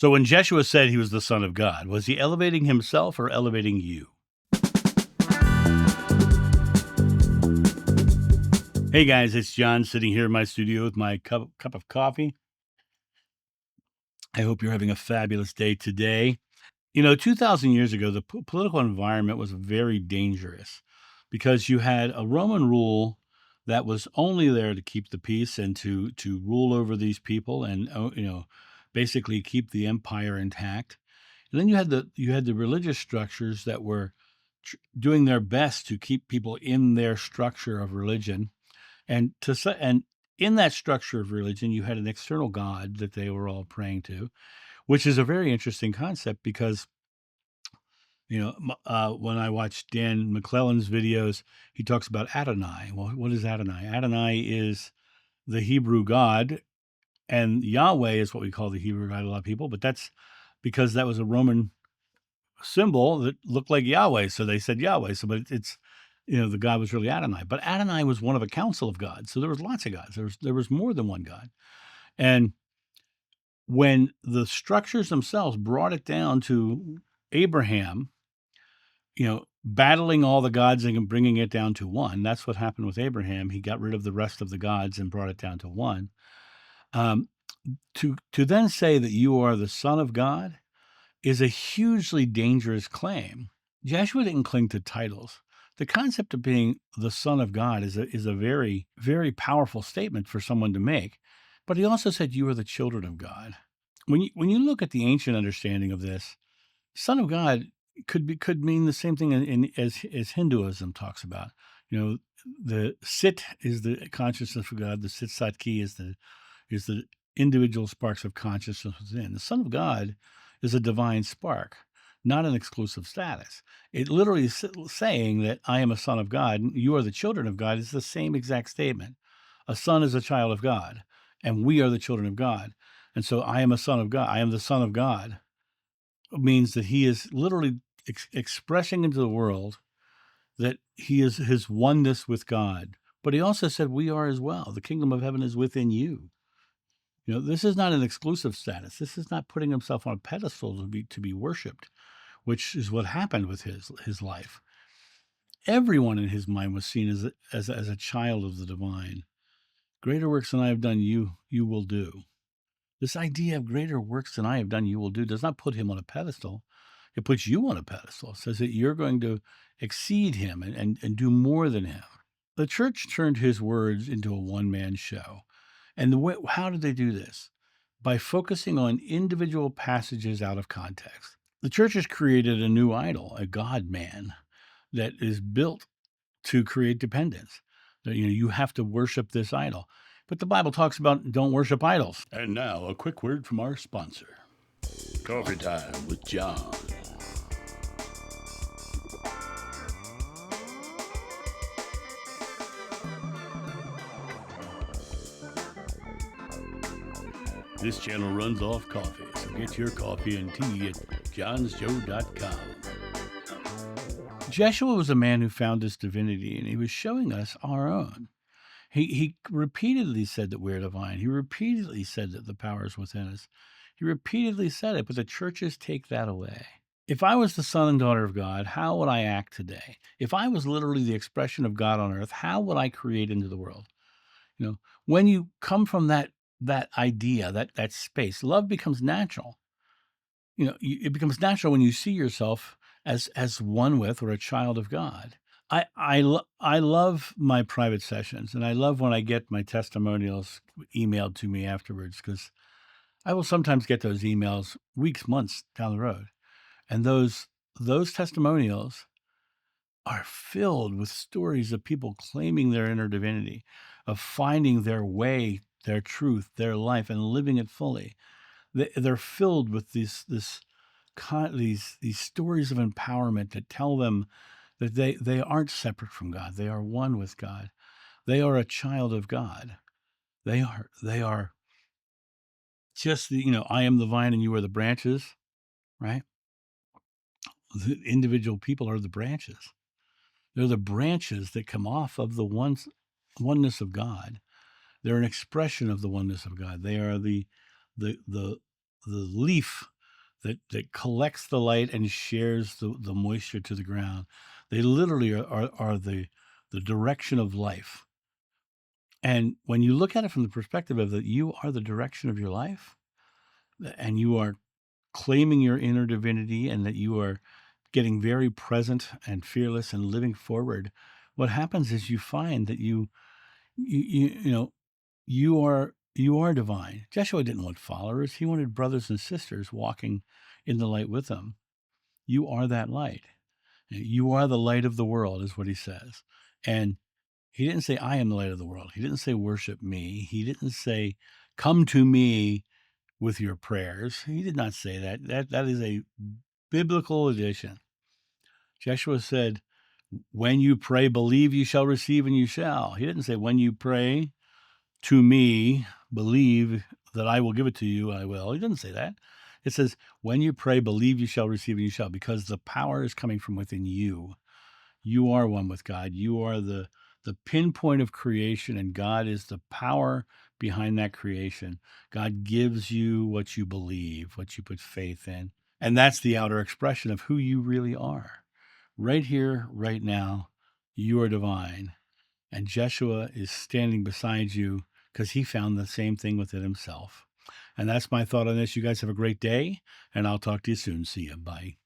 So when Jeshua said he was the Son of God, was he elevating himself or elevating you? Hey guys, it's John sitting here in my studio with my cup of coffee. I hope you're having a fabulous day today. 2,000 years ago, the political environment was very dangerous because you had a Roman rule that was only there to keep the peace and to rule over these people and basically keep the empire intact. And then you had the religious structures that were doing their best to keep people in their structure of religion, and in that structure of religion, you had an external God that they were all praying to, which is a very interesting concept because when I watch Dan McClellan's videos, he talks about Adonai. Well, what is Adonai? Adonai is the Hebrew God, and Yahweh is what we call the Hebrew God. A lot of people, but that's because that was a Roman symbol that looked like Yahweh, so they said Yahweh. So, but it's the God was really Adonai, but Adonai was one of a council of gods. So there was lots of gods. There was more than one God, and when the structures themselves brought it down to Abraham, battling all the gods and bringing it down to one. That's what happened with Abraham. He got rid of the rest of the gods and brought it down to one. To then say that you are the Son of God is a hugely dangerous claim. Joshua didn't cling to titles. The concept of being the Son of God is a very, very powerful statement for someone to make. But he also said you are the children of God. When you look at the ancient understanding of this, Son of God could mean the same thing as Hinduism talks about. The Sit is the consciousness of God. The Sit Sat Ki is the individual sparks of consciousness within. The Son of God is a divine spark, not an exclusive status. It literally is saying that I am a son of God, and you are the children of God. It's the same exact statement. A son is a child of God, and we are the children of God. And so I am a son of God. I am the Son of God. It means that he is literally expressing into the world that he is his oneness with God. But he also said we are as well. The kingdom of heaven is within you. This is not an exclusive status. This is not putting himself on a pedestal to be worshipped, which is what happened with his life. Everyone in his mind was seen as a child of the divine. Greater works than I have done, you will do. This idea of greater works than I have done, you will do, does not put him on a pedestal. It puts you on a pedestal. It says that you're going to exceed him and do more than him. The church turned his words into a one-man show. And how did they do this? By focusing on individual passages out of context. The church has created a new idol, a God-man, that is built to create dependence. That, you have to worship this idol. But the Bible talks about don't worship idols. And now, a quick word from our sponsor. Coffee Time with John. This channel runs off coffee, so get your coffee and tea at johnsjoe.com. Jeshua was a man who found his divinity, and he was showing us our own. He repeatedly said that we're divine. He repeatedly said that the power is within us. He repeatedly said it, but the churches take that away. If I was the son and daughter of God, how would I act today? If I was literally the expression of God on earth, how would I create into the world? When you come from that idea, that space, love becomes natural. It becomes natural when you see yourself as one with or a child of God. I love my private sessions, and I love when I get my testimonials emailed to me afterwards, because I will sometimes get those emails weeks, months down the road. And those testimonials are filled with stories of people claiming their inner divinity, of finding their way, their truth, their life, and living it fully. They're filled with these stories of empowerment that tell them that they aren't separate from God. They are one with God. They are a child of God. They are just I am the vine and you are the branches, right? The individual people are the branches. They're the branches that come off of the oneness of God. They're an expression of the oneness of God. They are the leaf that collects the light and shares the moisture to the ground. They literally are the direction of life. And when you look at it from the perspective of that you are the direction of your life, and you are claiming your inner divinity, and that you are getting very present and fearless and living forward, what happens is you find that you know you are divine. Joshua didn't want followers. He wanted brothers and sisters walking in the light with him. You are that light. You are the light of the world, is what he says. And he didn't say, I am the light of the world. He didn't say, worship me. He didn't say, come to me with your prayers. He did not say that. That is a biblical addition. Joshua said, when you pray, believe you shall receive and you shall. He didn't say, when you pray to me, believe that I will give it to you, I will. He doesn't say that. It says, when you pray, believe you shall receive and you shall, because the power is coming from within you. You are one with God. You are the pinpoint of creation, and God is the power behind that creation. God gives you what you believe, what you put faith in. And that's the outer expression of who you really are. Right here, right now, you are divine. And Jeshua is standing beside you because he found the same thing within himself. And that's my thought on this. You guys have a great day, and I'll talk to you soon. See you. Bye.